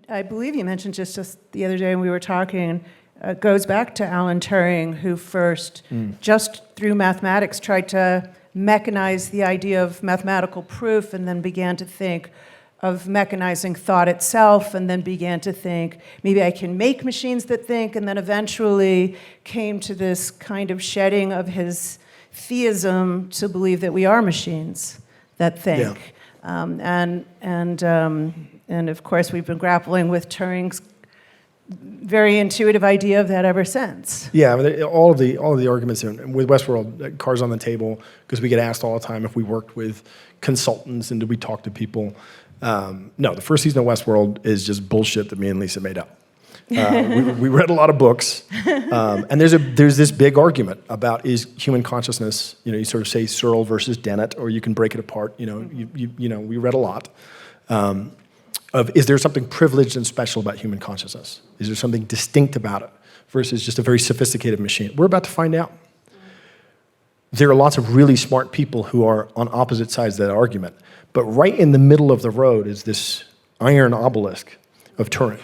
I believe you mentioned just the other day when we were talking, goes back to Alan Turing, who first, just through mathematics, tried to mechanize the idea of mathematical proof, and then began to think of mechanizing thought itself, and then began to think, maybe I can make machines that think, and then eventually came to this kind of shedding of his theism to believe that we are machines that think. Yeah. And of course, we've been grappling with Turing's very intuitive idea of that ever since. Yeah, I mean, all of the arguments with Westworld, cards on the table, because we get asked all the time if we worked with consultants and did we talk to people. No, the first season of Westworld is just bullshit that me and Lisa made up. We read a lot of books, and there's this big argument about, is human consciousness, you sort of say Searle versus Dennett, or you can break it apart. We read a lot. Is there something privileged and special about human consciousness? Is there something distinct about it versus just a very sophisticated machine? We're about to find out. There are lots of really smart people who are on opposite sides of that argument, but right in the middle of the road is this iron obelisk of Turing.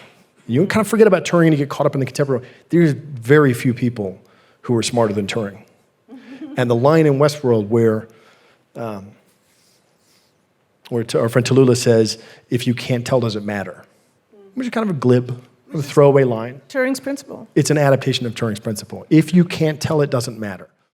You can kind of forget about Turing and you get caught up in the contemporary. There's very few people who are smarter than Turing. And the line in Westworld where our friend Tallulah says, if you can't tell, does it matter? Which is kind of a glib, a throwaway line. Turing's principle. It's an adaptation of Turing's principle. If you can't tell, it doesn't matter.